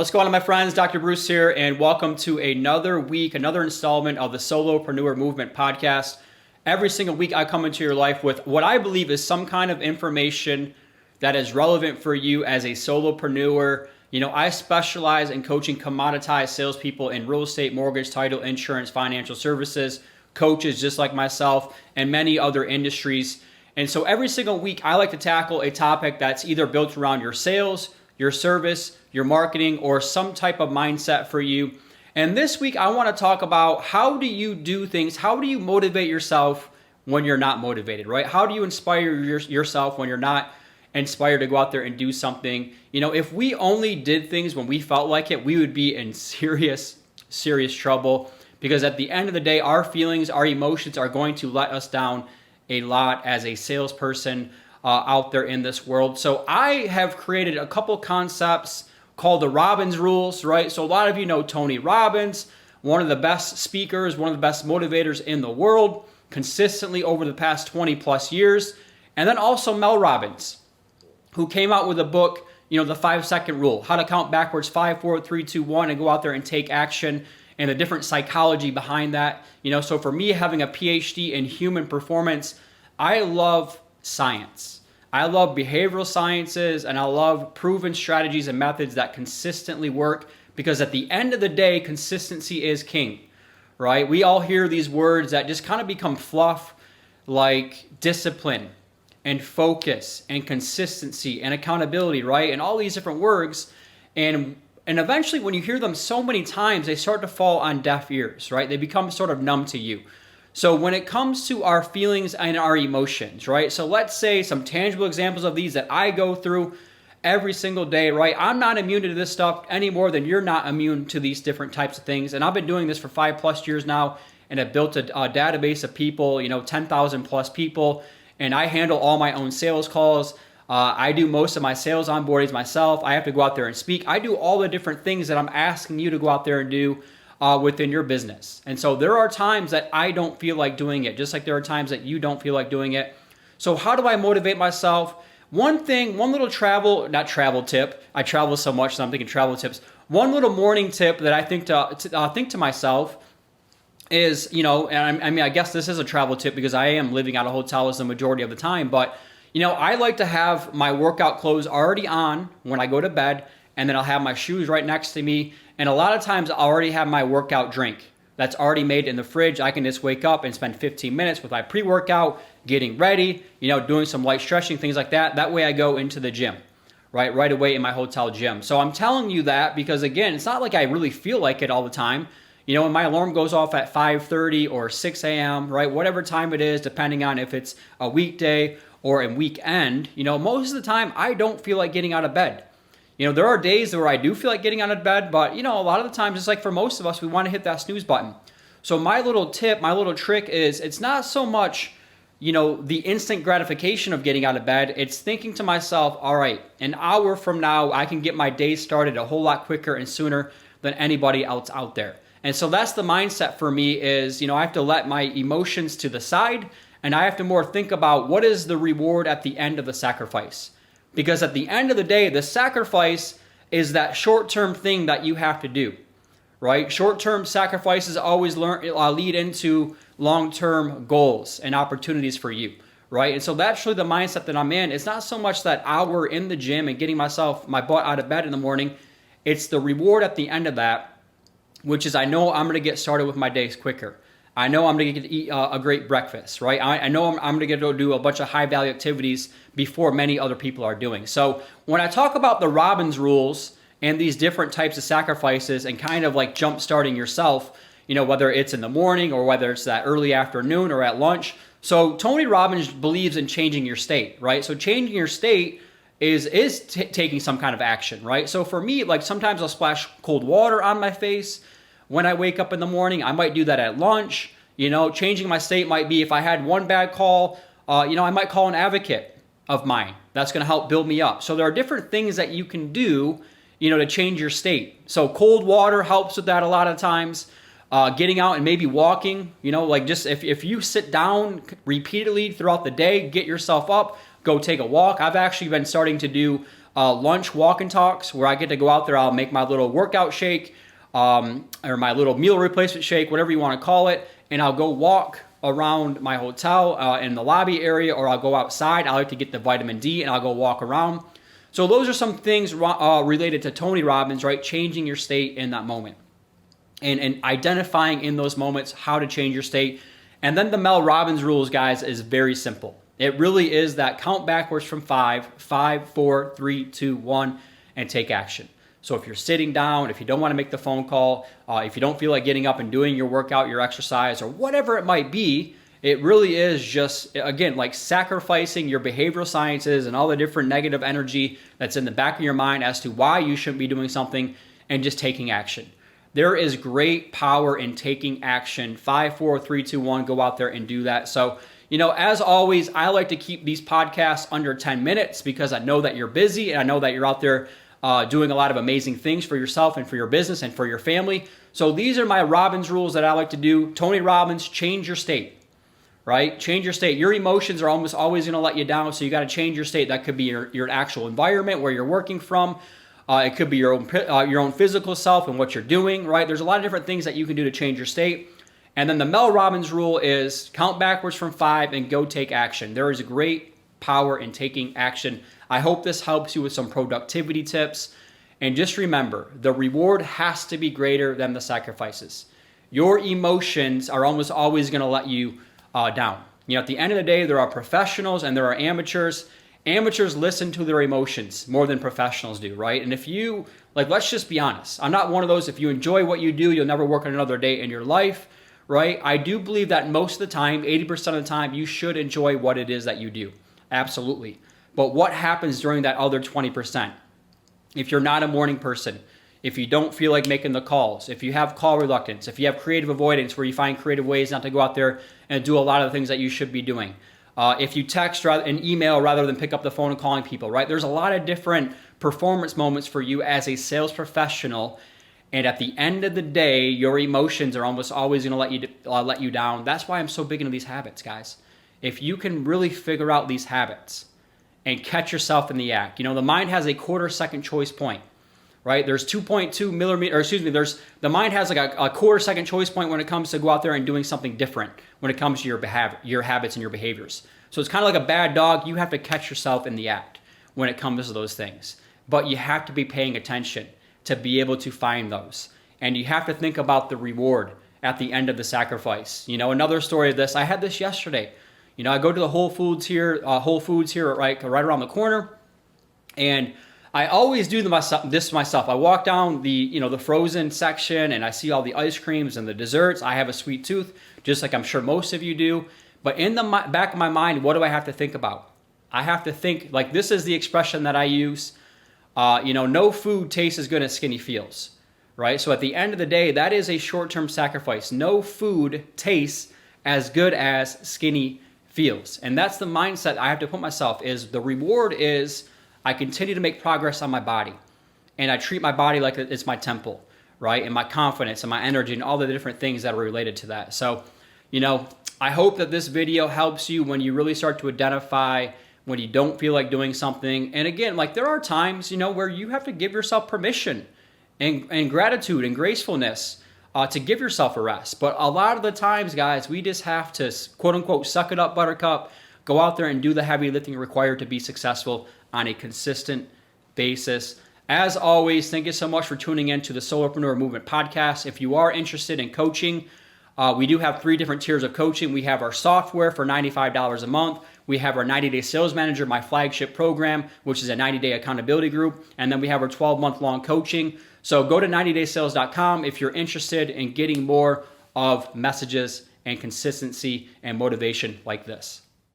What's going on, my friends? Dr. Bruce here, and welcome to another week, another installment of the Solopreneur Movement podcast. Every single week, I come into your life with what I believe is some kind of information that is relevant for you as a solopreneur. I specialize in coaching commoditized salespeople in real estate, mortgage, title, insurance, financial services, coaches just like myself, and many other industries. And so every single week, I like to tackle a topic that's either built around your sales, your service, your marketing, or some type of mindset for you. And this week, I want to talk about how do you do things? How do you motivate yourself when you're not motivated, right? How do you inspire yourself when you're not inspired to go out there and do something? If we only did things when we felt like it, we would be in serious trouble, because at the end of the day, our feelings, our emotions are going to let us down a lot as a salesperson out there in this world. So I have created a couple concepts called the Robbins Rules, right? So a lot of you know Tony Robbins, one of the best speakers, one of the best motivators in the world, consistently over the past 20 plus years. And then also Mel Robbins, who came out with a book, the 5-second rule, how to count backwards, 5, 4, 3, 2, 1, and go out there and take action, and the different psychology behind that. So for me, having a PhD in human performance, I love science. I love behavioral sciences, and I love proven strategies and methods that consistently work, because at the end of the day, consistency is king, right? We all hear these words that just kind of become fluff, like discipline and focus and consistency and accountability, right? And all these different words. And eventually when you hear them so many times, they start to fall on deaf ears, right? They become sort of numb to you. So when it comes to our feelings and our emotions, right? So let's say some tangible examples of these that I go through every single day, right? I'm not immune to this stuff any more than you're not immune to these different types of things. And I've been doing this for 5+ years now, and I've built a database of people, 10,000 plus people, and I handle all my own sales calls. I do most of my sales onboardings myself. I have to go out there and speak. I do all the different things that I'm asking you to go out there and do within your business. And so there are times that I don't feel like doing it, just like there are times that you don't feel like doing it. So how do I motivate myself? One little not travel tip. I travel so much, so I'm thinking travel tips. One little morning tip that I think to myself is, and I guess this is a travel tip because I am living out of hotels the majority of the time, but I like to have my workout clothes already on when I go to bed, and then I'll have my shoes right next to me. And a lot of times I already have my workout drink that's already made in the fridge. I can just wake up and spend 15 minutes with my pre-workout, getting ready, doing some light stretching, things like that. That way I go into the gym, right away in my hotel gym. So I'm telling you that because, again, it's not like I really feel like it all the time. When my alarm goes off at 5:30 or 6 a.m., right, whatever time it is, depending on if it's a weekday or a weekend, most of the time I don't feel like getting out of bed. There are days where I do feel like getting out of bed, but, a lot of the times, just like for most of us, we want to hit that snooze button. So my little tip, my little trick is it's not so much, the instant gratification of getting out of bed. It's thinking to myself, all right, an hour from now, I can get my day started a whole lot quicker and sooner than anybody else out there. And so that's the mindset for me is, I have to let my emotions to the side, and I have to more think about what is the reward at the end of the sacrifice. Because at the end of the day, the sacrifice is that short-term thing that you have to do, right? Short-term sacrifices always lead into long-term goals and opportunities for you, right? And so that's really the mindset that I'm in. It's not so much that hour in the gym and getting my butt out of bed in the morning. It's the reward at the end of that, which is I know I'm going to get started with my days quicker. I know I'm going to get to eat a great breakfast, right? I know I'm going to get to do a bunch of high-value activities before many other people are doing. So when I talk about the Robbins Rules and these different types of sacrifices and kind of like jump-starting yourself, whether it's in the morning or whether it's that early afternoon or at lunch. So Tony Robbins believes in changing your state, right? So changing your state is taking some kind of action, right? So for me, like sometimes I'll splash cold water on my face when I wake up in the morning. I might do that at lunch. Changing my state might be if I had one bad call, I might call an advocate of mine. That's going to help build me up. So there are different things that you can do, to change your state. So cold water helps with that a lot of times. Getting out and maybe walking, like just if you sit down repeatedly throughout the day, get yourself up, go take a walk. I've actually been starting to do lunch walk and talks where I get to go out there. I'll make my little workout shake or my little meal replacement shake, whatever you want to call it, and I'll go walk around my hotel in the lobby area, or I'll go outside. I like to get the vitamin D and I'll go walk around. So those are some things related to Tony Robbins, right? Changing your state in that moment and identifying in those moments how to change your state. And then the Mel Robbins rules, guys, is very simple. It really is that count backwards from 5, 4, 3, 2, 1, and take action. So if you're sitting down, if you don't want to make the phone call, if you don't feel like getting up and doing your workout, your exercise, or whatever it might be, it really is just, again, like sacrificing your behavioral sciences and all the different negative energy that's in the back of your mind as to why you shouldn't be doing something and just taking action. There is great power in taking action. 5, 4, 3, 2, 1, go out there and do that. So, as always, I like to keep these podcasts under 10 minutes because I know that you're busy and I know that you're out there doing a lot of amazing things for yourself and for your business and for your family. So these are my Robbins rules that I like to do. Tony Robbins, change your state, right? Change your state. Your emotions are almost always going to let you down, so you got to change your state. That could be your actual environment where you're working from. It could be your own physical self and what you're doing, right? There's a lot of different things that you can do to change your state. And then the Mel Robbins rule is count backwards from 5 and go take action. There is a great power in taking action. I hope this helps you with some productivity tips. And just remember, the reward has to be greater than the sacrifices. Your emotions are almost always going to let you down. At the end of the day, there are professionals and there are amateurs. Amateurs listen to their emotions more than professionals do, right? And if you, let's just be honest. I'm not one of those, if you enjoy what you do, you'll never work another day in your life, right? I do believe that most of the time, 80% of the time, you should enjoy what it is that you do. Absolutely. But what happens during that other 20%? If you're not a morning person, if you don't feel like making the calls, if you have call reluctance, if you have creative avoidance where you find creative ways not to go out there and do a lot of the things that you should be doing, if you text and email rather than pick up the phone and calling people, right? There's a lot of different performance moments for you as a sales professional. And at the end of the day, your emotions are almost always going to let you down. That's why I'm so big into these habits, guys. If you can really figure out these habits and catch yourself in the act, the mind has a quarter-second choice point, right? There's 2.2 millimeter, the mind has like a quarter-second choice point when it comes to go out there and doing something different when it comes to your habits and your behaviors. So it's kind of like a bad dog. You have to catch yourself in the act when it comes to those things. But you have to be paying attention to be able to find those. And you have to think about the reward at the end of the sacrifice. Another story of this, I had this yesterday. I go to the Whole Foods here right around the corner, and I always do this myself. I walk down the frozen section and I see all the ice creams and the desserts. I have a sweet tooth, just like I'm sure most of you do. But in the back of my mind, what do I have to think about? I have to think, this is the expression that I use, no food tastes as good as skinny feels, right? So at the end of the day, that is a short-term sacrifice. No food tastes as good as skinny feels. And that's the mindset I have to put myself is the reward is I continue to make progress on my body. And I treat my body like it's my temple, right? And my confidence and my energy and all the different things that are related to that. So, I hope that this video helps you when you really start to identify when you don't feel like doing something. And again, there are times, where you have to give yourself permission and gratitude and gracefulness to give yourself a rest. But a lot of the times, guys, we just have to, quote unquote, suck it up, buttercup, go out there and do the heavy lifting required to be successful on a consistent basis. As always, thank you so much for tuning in to the Solopreneur Movement Podcast. If you are interested in coaching, we do have 3 different tiers of coaching. We have our software for $95 a month. We have our 90-Day Sales Manager, my flagship program, which is a 90-day accountability group. And then we have our 12-month-long coaching. So go to 90daysales.com if you're interested in getting more of messages and consistency and motivation like this.